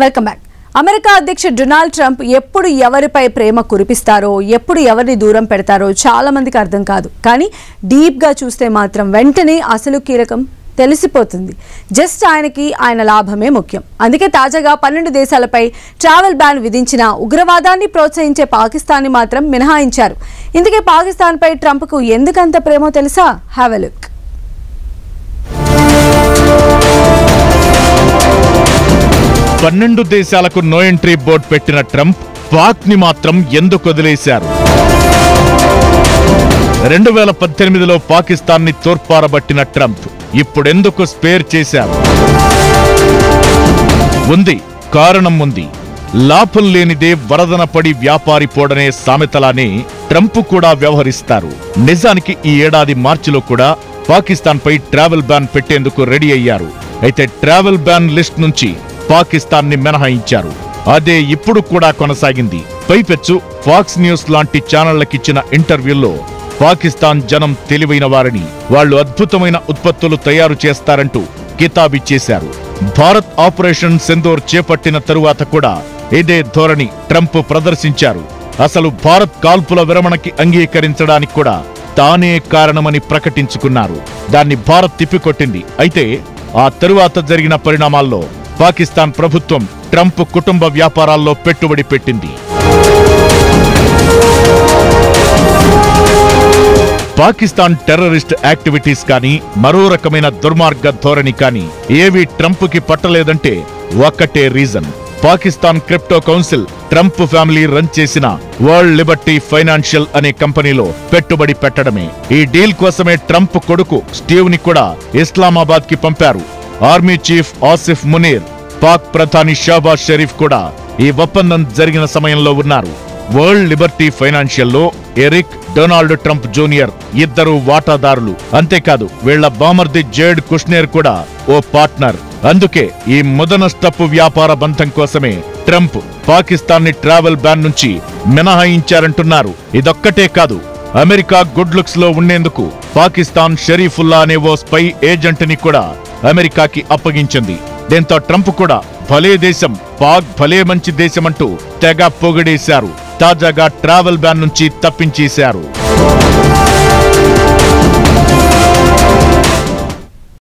Welcome back. America అధ్యక్షుడు Donald Trump ఎప్పుడు ఎవరిపై ప్రేమ కురిపిస్తారో, ఎప్పుడు ఎవరిని దూరం పెడతారో చాలా మందికి అర్థం కాదు. కానీ డీప్గా చూస్తే మాత్రం వెంటనే అసలు కీలకం తెలిసిపోతుంది. జస్ట్ ఆయన లాభమే ముఖ్యం. అందుకే తాజాగా 12 దేశాలపై ట్రావెల్ బ్యాన్ విధించిన ఉగ్రవాదాన్ని ప్రోత్సహించే పాకిస్తాన్ని మాత్రం మినహాయించారు. ఇందుకే పాకిస్తాన్పై ట్రంప్కు ఎందుకంత ప్రేమో తెలుసా? Have a look. 12 దేశాలకు నో ఎంట్రీ బోర్డు పెట్టిన ట్రంప్ పాక్ ని మాత్రం ఎందుకు వదిలేశారు? 2018లో పాకిస్తాన్ ని తోర్పారబట్టిన ట్రంప్ ఇప్పుడెందుకు స్పేర్ చేశారు? కారణం ఉంది. లాభం లేనిదే వరదన పడి వ్యాపారి పోడనే సామెతలానే ట్రంప్ కూడా వ్యవహరిస్తారు. నిజానికి ఈ ఏడాది మార్చిలో కూడా పాకిస్తాన్ పై ట్రావెల్ బ్యాన్ పెట్టేందుకు రెడీ అయ్యారు. అయితే ట్రావెల్ బ్యాన్ లిస్ట్ నుంచి పాకిస్తాన్ ని మినహాయించారు. అదే ఇప్పుడు కూడా కొనసాగింది. పైపెచ్చు ఫాక్స్ న్యూస్ లాంటి ఛానళ్లకిచ్చిన ఇంటర్వ్యూల్లో పాకిస్తాన్ జనం తెలివైన వారని, వాళ్లు అద్భుతమైన ఉత్పత్తులు తయారు చేస్తారంటూ కితాబిచ్చేశారు. భారత్ ఆపరేషన్ సింధూర్ చేపట్టిన తరువాత కూడా ఇదే ధోరణి ట్రంప్ ప్రదర్శించారు. అసలు భారత్ కాల్పుల విరమణకి అంగీకరించడానికి కూడా తానే కారణమని ప్రకటించుకున్నారు. దాన్ని భారత్ తిప్పికొట్టింది. అయితే ఆ తరువాత జరిగిన పరిణామాల్లో పాకిస్తాన్ ప్రభుత్వం ట్రంప్ కుటుంబ వ్యాపారాల్లో పెట్టుబడి పెట్టింది. పాకిస్తాన్ టెర్రరిస్ట్ యాక్టివిటీస్ కానీ, మరో రకమైన దుర్మార్గ ధోరణి కానీ ఏవి ట్రంప్ కి పట్టలేదంటే ఒక్కటే reason. Pakistan crypto council Trump family run చేసిన వరల్డ్ లిబర్టీ ఫైనాన్షియల్ అనే కంపెనీలో పెట్టుబడి పెట్టడమే. ఈ డీల్ కోసమే ట్రంప్ కొడుకు స్టీవ్ ని కూడా ఇస్లామాబాద్ కి పంపారు. ఆర్మీ చీఫ్ ఆసిఫ్ మునీర్, పాక్ ప్రధాని షాబాజ్ షరీఫ్ కూడా ఈ ఒప్పందం జరిగిన సమయంలో ఉన్నారు. వరల్డ్ లిబర్టీ ఫైనాన్షియల్లో ఎరిక్, డొనాల్డ్ ట్రంప్ జూనియర్ ఇద్దరు వాటాదారులు. అంతేకాదు వీళ్ల బామర్ది జేడ్ కుష్నేర్ కూడా ఓ పార్ట్నర్. అందుకే ఈ ముదనష్టపు వ్యాపార బంధం కోసమే ట్రంప్ పాకిస్తాన్ ని ట్రావెల్ బ్యాన్ నుంచి మినహాయించారంటున్నారు. ఇదొక్కటే కాదు, అమెరికా గుడ్ లుక్స్ లో ఉండేందుకు పాకిస్తాన్ షరీఫుల్లా అనే ఓ స్పై ఏజెంట్ ని కూడా అమెరికాకి అప్పగించింది. దీంతో ట్రంప్ కూడా భలే దేశం, పాక్ భలే మంచి దేశమంటూ తెగ పొగిడేశారు. తాజాగా ట్రావెల్ బ్యాన్ నుంచి తప్పించేశారు.